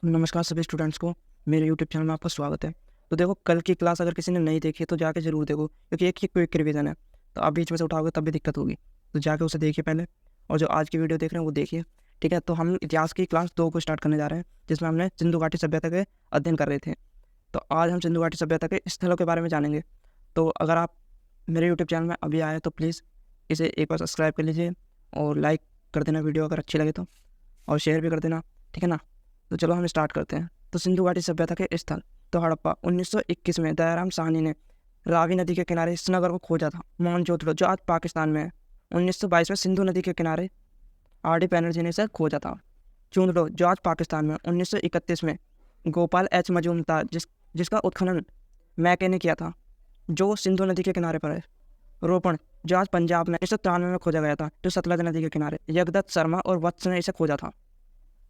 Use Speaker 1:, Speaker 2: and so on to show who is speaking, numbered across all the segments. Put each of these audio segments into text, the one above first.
Speaker 1: नमस्कार सभी स्टूडेंट्स को मेरे यूट्यूब चैनल में आपका स्वागत है। तो देखो, कल की क्लास अगर किसी ने नहीं देखी है तो जाके ज़रूर देखो, क्योंकि एक ही क्विक रिवीजन है। तो आप बीच में से उठाओगे तब भी दिक्कत होगी, तो जाके उसे देखिए पहले। और जो आज की वीडियो देख रहे हैं वो देखिए, ठीक है। तो हम इतिहास की क्लास 2 को स्टार्ट करने जा रहे हैं, जिसमें हमने सिंधु घाटी सभ्यता के अध्ययन कर रहे थे। तो आज हम सिंधु घाटी सभ्यता के स्थलों के बारे में जानेंगे। तो अगर आप मेरे यूट्यूब चैनल में अभी आए तो प्लीज़ इसे एक बार सब्सक्राइब कर लीजिए और लाइक कर देना वीडियो अगर अच्छी लगे तो, और शेयर भी कर देना, ठीक है ना। तो चलो हम स्टार्ट करते हैं। तो सिंधु घाटी सभ्यता के स्थल। तो हड़प्पा 1921 में दयाराम साहनी ने रावी नदी के किनारे इस नगर को खोजा था। मोहनजोदड़ो जो आज पाकिस्तान में है, 1922 में सिंधु नदी के किनारे आर डी बैनर्जी ने इसे खोजा था। चूंदड़ो जो आज पाकिस्तान में, 1931 में गोपाल एच मजूमदार जिसका उत्खनन मैके ने किया था, जो सिंधु नदी के किनारे पर है। रोपण जो आज पंजाब में 1993 में खोजा गया था, जो सतलज नदी के किनारे। यगदत्त शर्मा और वत्स ने इसे खोजा था।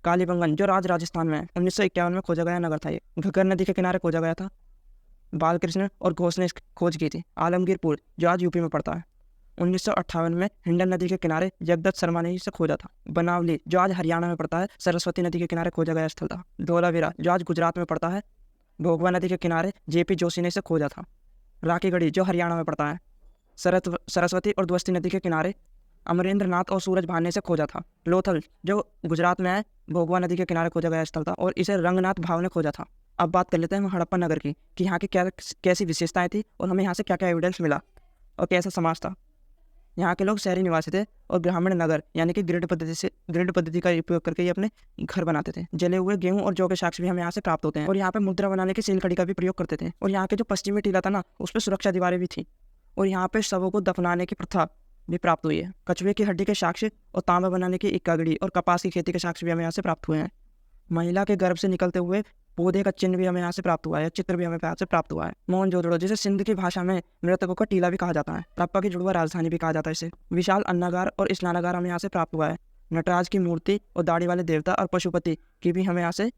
Speaker 1: कालीबंगन जो राजस्थान में 1951 में खोजा गया नगर था। ये घग्गर नदी के किनारे खोजा गया था। बालकृष्ण और घोष ने इसकी खोज की थी। आलमगीरपुर जो आज यूपी में पड़ता है, 1958 में हिंडन नदी के किनारे जगदत्त शर्मा ने इसे खोजा था। बनावली जो आज हरियाणा में पड़ता है, सरस्वती नदी के किनारे खोजा गया स्थल था। धोलावीरा जो आज गुजरात में पड़ता है, भोगवा नदी के किनारे जेपी जोशी ने इसे खोजा था। राखीगढ़ी जो हरियाणा में पड़ता है, सरस्वती और द्वस्ती नदी के किनारे अमरेंद्र नाथ और सूरज भान ने इसे खोजा था। लोथल जो गुजरात में है, भोगवा नदी के किनारे खोजा गया स्थल था और इसे रंगनाथ भाव ने खोजा था। अब बात कर लेते हैं हम हड़प्पा नगर की, कि यहाँ की कैसी विशेषताएं थी और हमें यहाँ से क्या क्या एविडेंस मिला और कैसा समाज था। यहाँ के लोग शहरी निवासी थे और ग्रामीण नगर यानी कि ग्रिड पद्धति का उपयोग करके ये अपने घर बनाते थे। जले हुए गेहूं और जौ के साक्ष्य भी हमें यहाँ से प्राप्त होते हैं। और यहाँ पे मुद्रा बनाने की सील कड़ी का भी प्रयोग करते थे। और यहाँ के जो पश्चिमी टीला था ना, उस पर सुरक्षा दीवारें भी थी। और यहाँ पे शवों को दफनाने की प्रथा भी प्राप्त हुई है। कछुए की हड्डी के साक्ष्य और तांबा बनाने की इक्कागड़ी और कपास की खेती के साक्ष्य भी हमें यहाँ से प्राप्त हुए हैं। महिला के गर्भ से निकलते हुए पौधे का चिन्ह भी हमें यहाँ से प्राप्त हुआ है, चित्र भी हमें यहाँ से प्राप्त हुआ है। मोहनजोदड़ो जिसे सिंध की भाषा में मृतकों का टीला भी कहा जाता है, हड़प्पा की जुड़वा राजधानी भी कहा जाता है इसे। विशाल अन्नागार और स्नानागार हमें यहाँ से प्राप्त हुआ है। नटराज की मूर्ति और दाढ़ी वाले देवता और पशुपति की भी हमें यहाँ से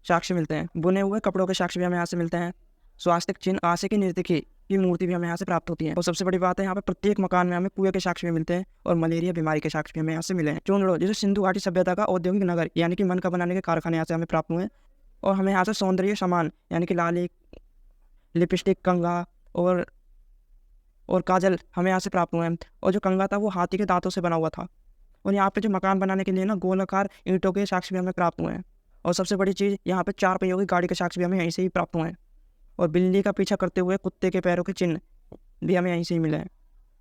Speaker 1: साक्ष्य मिलते हैं। बुने हुए कपड़ों के साक्ष्य भी हमें यहाँ से मिलते हैं। स्वास्तिक चिन्ह, आशे की नर्तकी की मूर्ति भी हमें यहाँ से प्राप्त होती है। और सबसे बड़ी बात है, यहाँ पे प्रत्येक मकान में हमें कुएं के साक्ष्य भी मिलते हैं और मलेरिया बीमारी के साक्ष्य भी हमें यहाँ से मिले हैं। चूंदड़ो जैसे सिंधु घाटी सभ्यता का औद्योगिक नगर यानी कि मन का बनाने के कारखाने यहाँ से हमें प्राप्त हुए हैं। और हमें यहाँ से सौंदर्य सामान यानी कि लाली, लिपस्टिक, कंघा और काजल हमें यहाँ से प्राप्त हुए हैं। और जो कंघा था वो हाथी के दांतों से बना हुआ था। और यहाँ पे जो मकान बनाने के लिए ना गोलाकार ईंटों के साक्ष्य भी हमें प्राप्त हुए हैं। और सबसे बड़ी चीज़, यहाँ पे 4 पहियों की गाड़ी के साक्ष्य भी हमें यहीं से ही प्राप्त हुए हैं। और बिल्ली का पीछा करते हुए कुत्ते के पैरों के चिन्ह भी हमें यहीं से ही मिले हैं।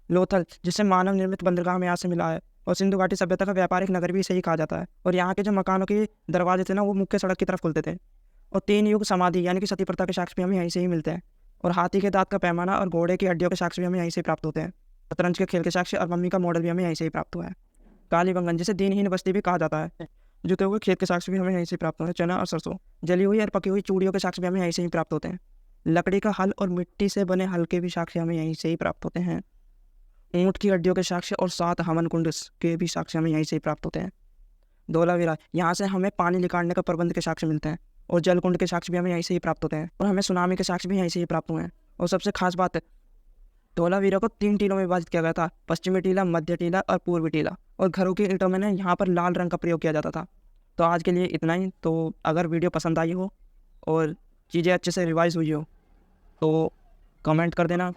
Speaker 1: लोथल जिससे मानव निर्मित बंदरगाह हमें यहाँ से मिला है। और सिंधु घाटी सभ्यता का व्यापारिक नगर भी इसे ही कहा जाता है। और यहाँ के जो मकानों के दरवाजे थे ना, वो मुख्य सड़क की तरफ खुलते थे। और 3 युग समाधि यानी कि सती प्रथा के साक्ष्य भी हमें यहीं से ही मिलते हैं। और हाथी के दांत का पैमाना और घोड़े की हड्डियों के साक्ष्य भी हमें यहीं से ही प्राप्त होते हैं। शतरंज के खेल के साक्ष्य और मम्मी का मॉडल भी हमें यहीं से ही प्राप्त हुआ है। कालीबंगन जिसे दीनहीन बस्ती भी कहा जाता है, जुते हुए खेत के साक्ष्य भी हमें यहीं से प्राप्त होते हैं। चना और सरसों, जली हुई और पकी हुई चूड़ियों के साक्ष्य भी हमें यहीं से ही प्राप्त होते हैं। लकड़ी का हल और मिट्टी से बने हल के भी साक्ष्य हमें यहीं से ही प्राप्त होते हैं। ऊँट की हड्डियों के साक्ष्य और 7 हवन कुंड के भी साक्ष्य हमें यहीं से ही प्राप्त होते हैं। धोलावीरा यहाँ से हमें पानी निकालने का प्रबंध के साक्ष्य मिलते हैं। और जलकुंड के साक्ष्य भी हमें यहीं से ही प्राप्त होते हैं। और हमें सुनामी के साक्ष्य भी यहीं से ही प्राप्त हुए हैं। और सबसे खास बात है, धोलावीरा को 3 टीलों में विभाजित किया गया था, पश्चिमी टीला, मध्य टीला और पूर्वी टीला। और घरों की ईंटों में ना यहाँ पर लाल रंग का प्रयोग किया जाता था। तो आज के लिए इतना ही। तो अगर वीडियो पसंद आई हो और चीज़ें अच्छे से रिवाइज हुई हो तो कमेंट कर देना,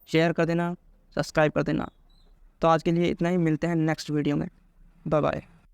Speaker 1: शेयर कर देना, सब्सक्राइब कर देना। तो आज के लिए इतना ही, मिलते हैं नेक्स्ट वीडियो में। Bye bye.